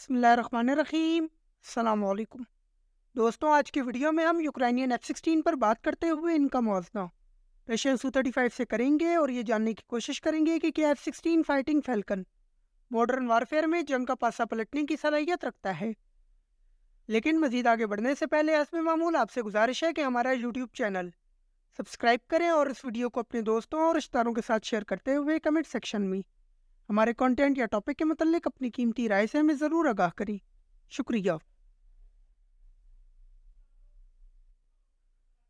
بسم اللہ الرحمن الرحیم۔ السلام علیکم دوستوں، آج کی ویڈیو میں ہم یوکرینین F-16 پر بات کرتے ہوئے ان کا موازنہ رشین Su-35 سے کریں گے اور یہ جاننے کی کوشش کریں گے کہ کیا F-16 fighting falcon modern warfare میں جنگ کا پاسا پلٹنے کی صلاحیت رکھتا ہے۔ لیکن مزید آگے بڑھنے سے پہلے حسب معمول آپ سے گزارش ہے کہ ہمارا یوٹیوب چینل سبسکرائب کریں اور اس ویڈیو کو اپنے دوستوں اور رشتہ داروں کے ساتھ شیئر کرتے ہوئے کمنٹ سیکشن میں ہمارے کنٹینٹ یا ٹاپک کے متعلق اپنی قیمتی رائے سے ہمیں ضرور آگاہ کریں۔ شکریہ۔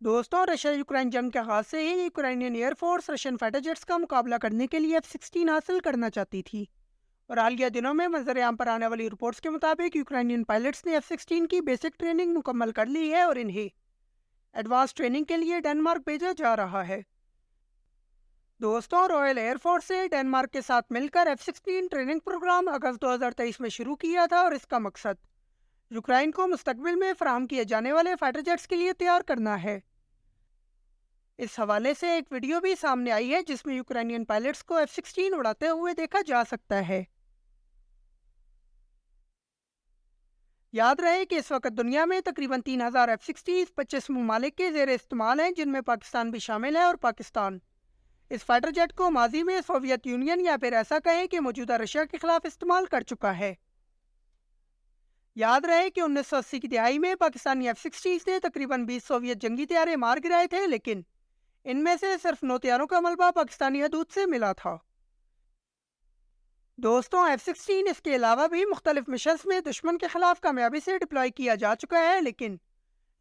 دوستوں، رشیا یوکرین جنگ کے آغاز سے ہی Ukrainian air force Russian fighter jets کا مقابلہ کرنے کے لیے F-16 حاصل کرنا چاہتی تھی، اور حالیہ دنوں میں منظر عام پر آنے والی رپورٹس کے مطابق یوکرینین پائلٹس نے F-16 کی بیسک ٹریننگ مکمل کر لی ہے اور انہیں ایڈوانس ٹریننگ کے لیے ڈنمارک بھیجا جا رہا ہے۔ دوستوں، رائل ایئر فورس سے ڈنمارک کے ساتھ مل کر F-16 ٹریننگ پروگرام اگست 2023 میں شروع کیا تھا، اور اس کا مقصد یوکرائن کو مستقبل میں فراہم کیے جانے والے فائٹر جیٹس کے لیے تیار کرنا ہے۔ اس حوالے سے ایک ویڈیو بھی سامنے آئی ہے جس میں یوکرینین پائلٹس کو F-16 اڑاتے ہوئے دیکھا جا سکتا ہے۔ یاد رہے کہ اس وقت دنیا میں تقریباً 3000 F-16 25 ممالک کے زیر استعمال ہیں، جن میں پاکستان بھی شامل ہے، اور پاکستان اس فائٹر جیٹ کو ماضی میں سوویت یونین یا پھر ایسا کہیں کہ موجودہ رشیا کے خلاف استعمال کر چکا ہے۔ یاد رہے کہ 1980 کی دہائی میں پاکستانی F-16 نے تقریباً 20 سوویت جنگی طیارے مار گرائے تھے، لیکن ان میں سے صرف 9 طیاروں کا ملبہ پاکستانی حدود سے ملا تھا۔ دوستوں، F-16 اس کے علاوہ بھی مختلف مشنز میں دشمن کے خلاف کامیابی سے ڈپلائی کیا جا چکا ہے، لیکن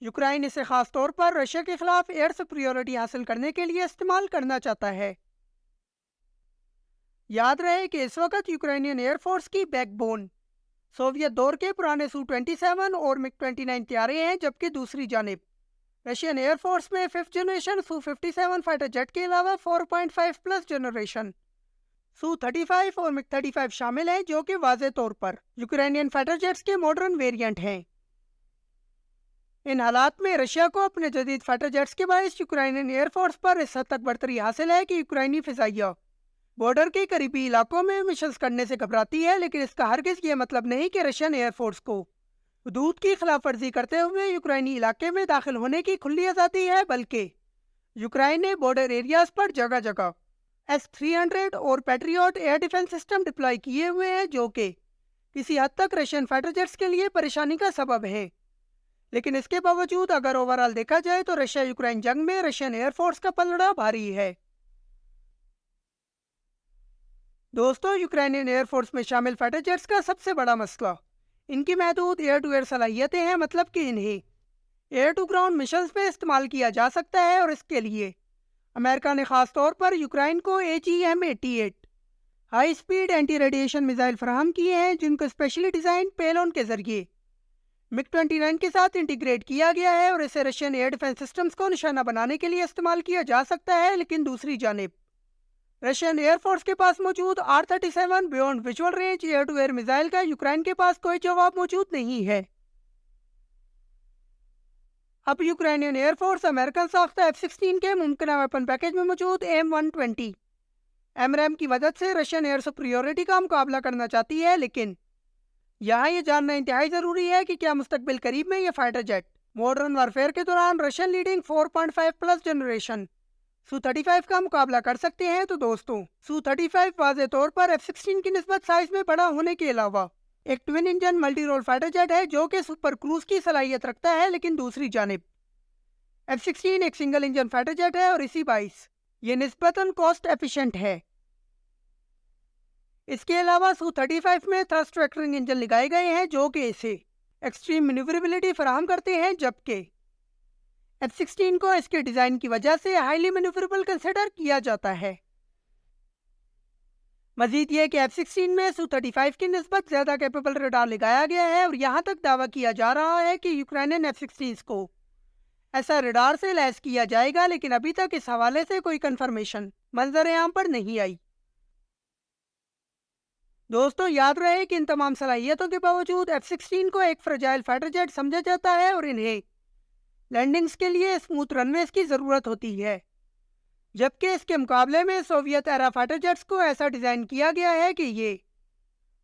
یوکرائن اسے خاص طور پر رشیا کے خلاف ایئر سپریورٹی حاصل کرنے کے لیے استعمال کرنا چاہتا ہے۔ یاد رہے کہ اس وقت یوکرینین ایئر فورس کی بیک بون سوویت دور کے پرانے Su-27 اور MiG-29 طیارے ہیں، جبکہ دوسری جانب رشین ایئر فورس میں 5th generation Su-57 fighter jet کے علاوہ 4.5 پلس جنریشن Su-35 اور MiG-35 شامل ہیں، جو کہ واضح طور پر یوکرینین فائٹر جیٹس کے ماڈرن ویریئنٹ ہیں۔ ان حالات میں رشیا کو اپنے جدید فائٹر جیٹس کے باعث یوکرینین ایئر فورس پر اس حد تک برتری حاصل ہے کہ یوکرینی فضائیہ بارڈر کے قریبی علاقوں میں مشنز کرنے سے گھبراتی ہے، لیکن اس کا ہرگز یہ مطلب نہیں کہ رشین ایئر فورس کو حدود کی خلاف ورزی کرتے ہوئے یوکرینی علاقے میں داخل ہونے کی کھلی آزادی ہے، بلکہ یوکرائن نے بارڈر ایریاز پر جگہ جگہ S-300 اور Patriot air defence system deploy کیے ہوئے ہیں، جو کہ کسی حد تک رشین فائٹر جیٹس کے لیے پریشانی کا سبب ہے۔ لیکن اس کے باوجود اگر اوورآل دیکھا جائے تو رشیا یوکرائن جنگ میں رشین ایئر فورس کا پلڑا بھاری ہے۔ دوستوں، یوکرینین ایئر فورس میں شامل فائٹر جیٹس کا سب سے بڑا مسئلہ ان کی محدود ایئر ٹو ایئر صلاحیتیں ہیں، مطلب کہ انہیں ایئر ٹو گراؤنڈ مشنز میں استعمال کیا جا سکتا ہے، اور اس کے لیے امریکہ نے خاص طور پر یوکرائن کو AGM-88 high speed anti radiation missile فراہم کیے ہیں، جن کو اسپیشلی ڈیزائن پیلون کے ذریعے MiG-29 کے ساتھ انٹیگریٹ کیا گیا ہے، اور اسے رشین ایئر ڈیفنس سسٹمز کو نشانہ بنانے کے لیے استعمال کیا جا سکتا ہے۔ لیکن دوسری جانب رشین ایئر فورس کے پاس موجود R-37 beyond visual range air to air missile کا یوکرائن کے پاس کوئی جواب موجود نہیں ہے۔ اب یوکرینین ایئر فورس امریکن ساختہ F-16 کے ممکنہ ویپن پیکج میں موجود AIM-120 MRAM کی مدد سے رشین ایئر سپریورٹی کا مقابلہ کرنا چاہتی ہے، لیکن یہاں یہ جاننا انتہائی ضروری ہے کہ کیا مستقبل قریب میں یہ فائٹر جیٹ ماڈرن وارفیئر کے دوران Russian leading 4.5 plus generation Su-35 کا مقابلہ کر سکتے ہیں۔ تو دوستوں، Su-35 واضح طور پر F-16 کی نسبت سائز میں بڑا ہونے کے علاوہ ایک twin engine multi role fighter jet ہے، جو کہ سپر کروز کی صلاحیت رکھتا ہے، لیکن دوسری جانب F-16 ایک سنگل انجن فائٹر جیٹ ہے، اور اسی باعث یہ نسبتاً کاسٹ ایفیشینٹ ہے۔ اس کے علاوہ Su-35 میں تھرسٹ ویکٹرنگ انجن لگائے گئے ہیں، جو کہ اسے ایکسٹریم مینیوربلٹی فراہم کرتے ہیں، جبکہ F-16 کو اس کے ڈیزائن کی وجہ سے ہائیلی مینیوربل کنسیڈر کیا جاتا ہے۔ مزید یہ کہ F-16 میں Su-35 کی نسبت زیادہ کیپیبل ریڈار لگایا گیا ہے، اور یہاں تک دعویٰ کیا جا رہا ہے کہ یوکرینین F-16 کو ایسا ریڈار سے لیس کیا جائے گا، لیکن ابھی تک اس حوالے سے کوئی کنفرمیشن منظر عام پر نہیں آئی۔ دوستوں، یاد رہے کہ ان تمام صلاحیتوں کے باوجود F-16 کو ایک فرجائل فائٹر جیٹ سمجھا جاتا ہے، اور انہیں لینڈنگز کے لیے اسموتھ رن ویز کی ضرورت ہوتی ہے، جبکہ اس کے مقابلے میں سوویت ایرا فائٹر جیٹس کو ایسا ڈیزائن کیا گیا ہے کہ یہ